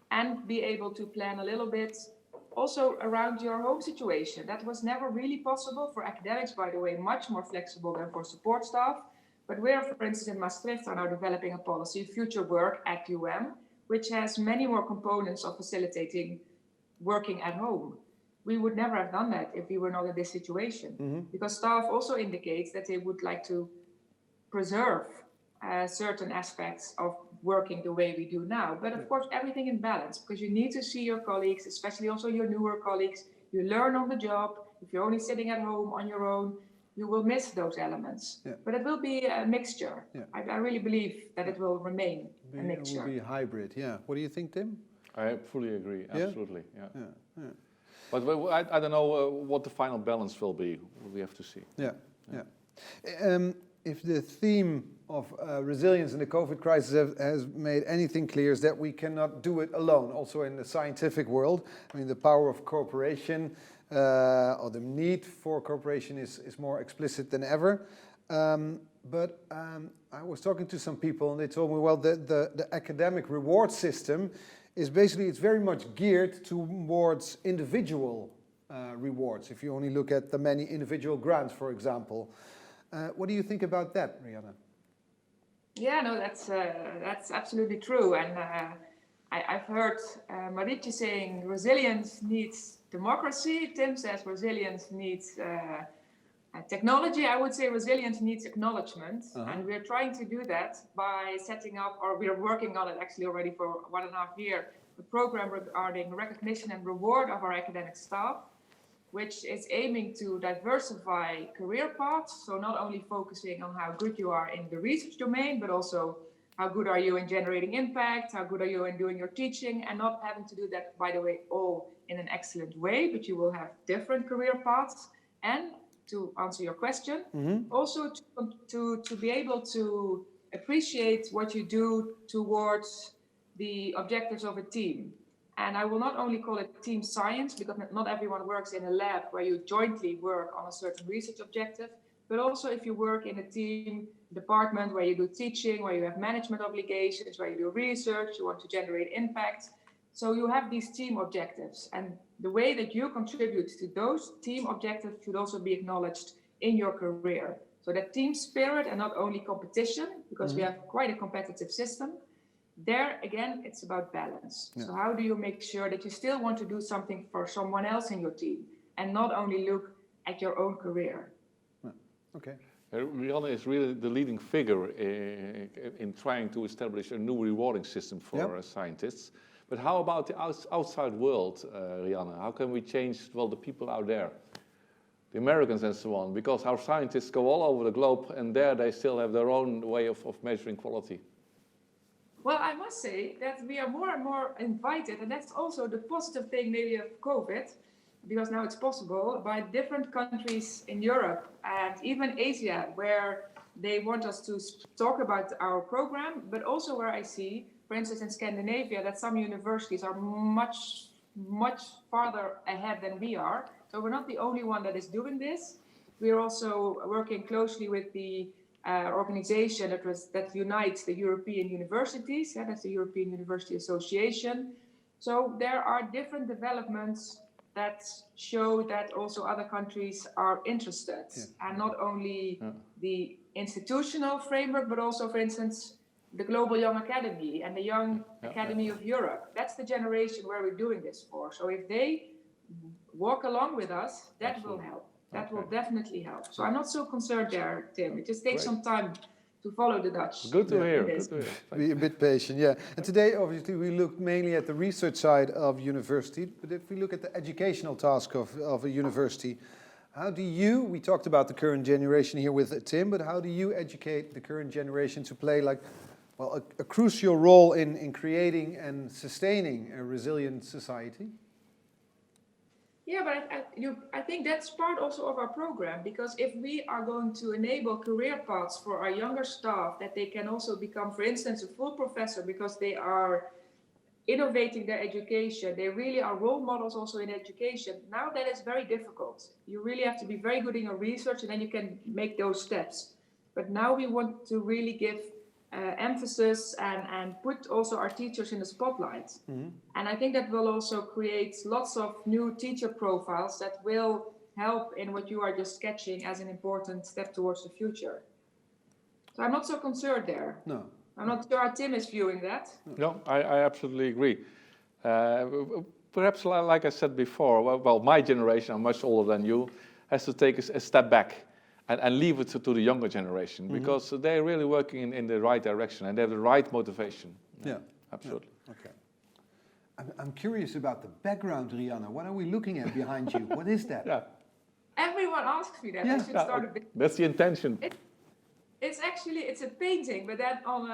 and be able to plan a little bit also around your home situation. That was never really possible for academics, by the way, much more flexible than for support staff. But we're, for instance, in Maastricht are now developing a policy, Future Work at UM, which has many more components of facilitating working at home. We would never have done that if we were not in this situation, because staff also indicates that they would like to preserve certain aspects of working the way we do now. But of course, everything in balance, because you need to see your colleagues, especially also your newer colleagues. You learn on the job. If you're only sitting at home on your own, you will miss those elements. But it will be a mixture. I really believe that it will remain a mixture. It will be hybrid, What do you think, Tim? I fully agree, absolutely, But I don't know what the final balance will be. We have to see. If the theme of resilience in the COVID crisis has made anything clear, is that we cannot do it alone, also in the scientific world. I mean, the power of cooperation, or the need for cooperation is more explicit than ever. But I was talking to some people and they told me, well, the academic reward system is basically, it's very much geared towards individual rewards. If you only look at the many individual grants, for example. What do you think about that, Rihanna? Yeah, no, that's absolutely true. And I've heard Marietje saying resilience needs democracy. Tim says resilience needs technology. I would say resilience needs acknowledgement. And we're trying to do that by setting up, or we're working on it actually already for 1.5 years, a program regarding recognition and reward of our academic staff, which is aiming to diversify career paths. So not only focusing on how good you are in the research domain, but also how good are you in generating impact, how good are you in doing your teaching, and not having to do that, by the way, all in an excellent way, but you will have different career paths. And to answer your question, also to be able to appreciate what you do towards the objectives of a team. And I will not only call it team science, because not everyone works in a lab where you jointly work on a certain research objective, but also if you work in a team department where you do teaching, where you have management obligations, where you do research, you want to generate impact. So you have these team objectives, and the way that you contribute to those team objectives should also be acknowledged in your career. So that team spirit and not only competition, because we have quite a competitive system. There, again, it's about balance. So how do you make sure that you still want to do something for someone else in your team and not only look at your own career? Okay. Rihanna is really the leading figure in trying to establish a new rewarding system for scientists. But how about the outside world, Rihanna? How can we change, well, the people out there, the Americans and so on? Because our scientists go all over the globe and there they still have their own way of measuring quality. Well, I must say that we are more and more invited, and that's also the positive thing maybe of COVID, because now it's possible, by different countries in Europe and even Asia, where they want us to talk about our program, but also where I see, for instance, in Scandinavia, that some universities are much farther ahead than we are. So we're not the only one that is doing this. We are also working closely with the organization that unites the European universities, that's the European University Association. So there are different developments that show that also other countries are interested, and not only the institutional framework, but also, for instance, the Global Young Academy and the Young Academy of Europe. That's the generation where we're doing this for. So if they walk along with us, that will help. That will definitely help. So I'm not so concerned there, Tim. It just takes some time to follow the Dutch. Good to hear. Good to hear. Be a bit patient, yeah. And today, obviously, we look mainly at the research side of university, but if we look at the educational task of a university, how do you, we talked about the current generation here with Tim, but how do you educate the current generation to play a crucial role in creating and sustaining a resilient society? Yeah, but I think that's part also of our program, because if we are going to enable career paths for our younger staff, that they can also become, for instance, a full professor because they are innovating their education, they really are role models also in education. Now that is very difficult. You really have to be very good in your research and then you can make those steps. But now we want to really give emphasis and put also our teachers in the spotlight. Mm-hmm. And I think that will also create lots of new teacher profiles that will help in what you are just sketching as an important step towards the future. So I'm not so concerned there. No. I'm not sure how Tim is viewing that. No, I absolutely agree. Perhaps, like I said before, well, my generation, I'm much older than you, has to take a step back and leave it to the younger generation, because they're really working in the right direction and they have the right motivation. Yeah, absolutely. Yeah. Okay. I'm curious about the background, Rianne. What are we looking at behind you? What is that? Yeah. Everyone asks me that. Yeah. I should start a bit. That's the intention. It's a painting, but then on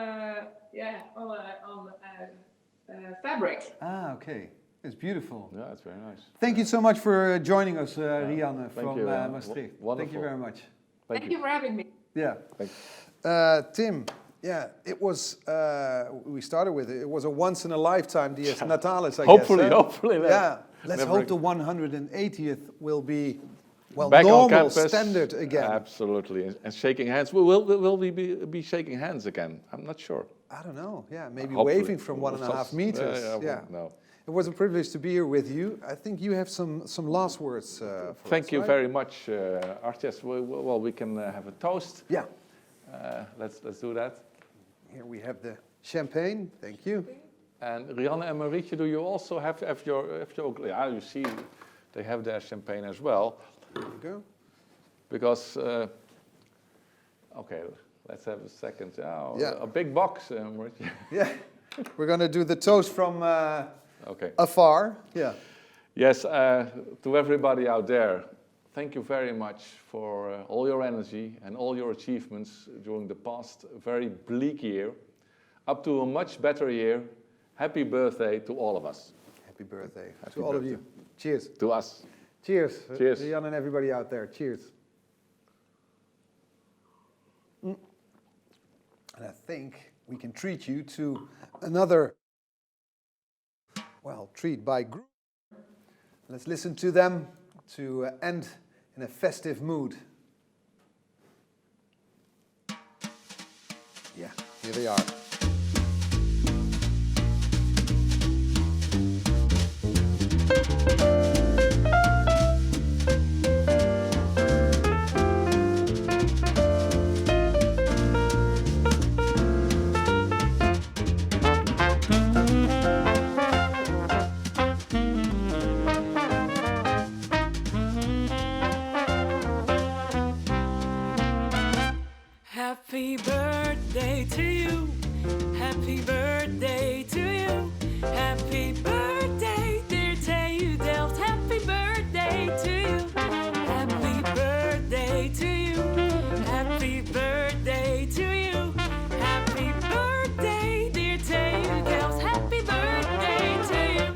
fabric. Ah, okay. It's beautiful. Yeah, it's very nice. Thank you so much for joining us, Rianne from Wonderful. Maastricht. Thank you very much. Thank you for having me. Yeah. Tim, yeah, it was, we started with it. It was a once in a lifetime DS Natalis, I hopefully, guess. Hopefully. Yeah. Let's hope the 180th will be, well, back normal, on campus, standard again. Absolutely. And shaking hands. Will we be shaking hands again? I'm not sure. I don't know. Yeah, maybe Hopefully. waving from 1.5 meters. Yeah. No. It was a privilege to be here with you. I think you have some last words for Thank us, you right? very much, Artjes. Well, we can have a toast. Yeah. Let's do that. Here we have the champagne. Thank you. And Rianne and Marietje, do you also have your yeah, you see, they have their champagne as well. There you go. Because, okay, let's have a second. Yeah. A big box, Marietje. Yeah. We're going to do the toast from afar. Yeah. Yes, to everybody out there, thank you very much for all your energy and all your achievements during the past very bleak year, up to a much better year. Happy birthday to all of us. Happy birthday to all of you. Cheers. To us. Cheers. Cheers. Rianne and everybody out there. Cheers. And I think we can treat you to another, well, treat by group. Let's listen to them to end in a festive mood. Yeah, here they are. Happy birthday to you. Happy birthday to you. Happy birthday, dear TU Delft. Happy birthday to you. Happy birthday to you. Happy birthday to you. Happy birthday, dear TU Delft. Happy birthday to you.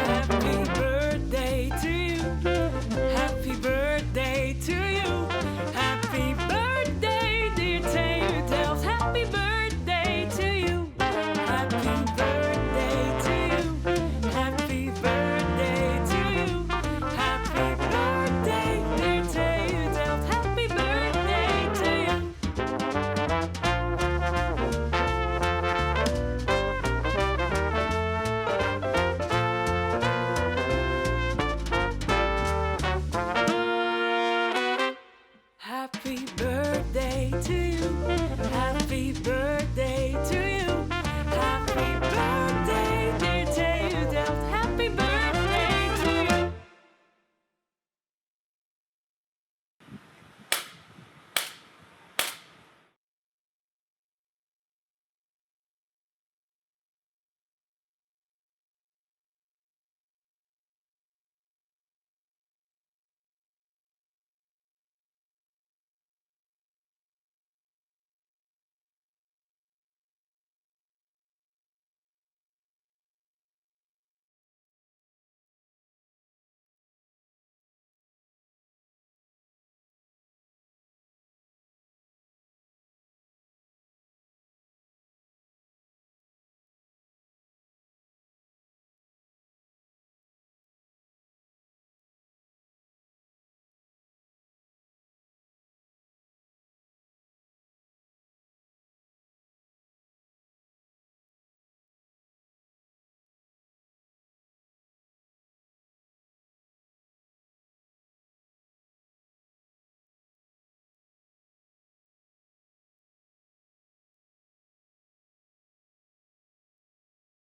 Happy birthday to you. Happy birthday to you. Happy birthday, dear Theo Delft. Happy birthday to you. Happy birthday to you. Happy birthday to you. Happy birthday, dear Theo Delft. Happy birthday to you. Happy birthday to you.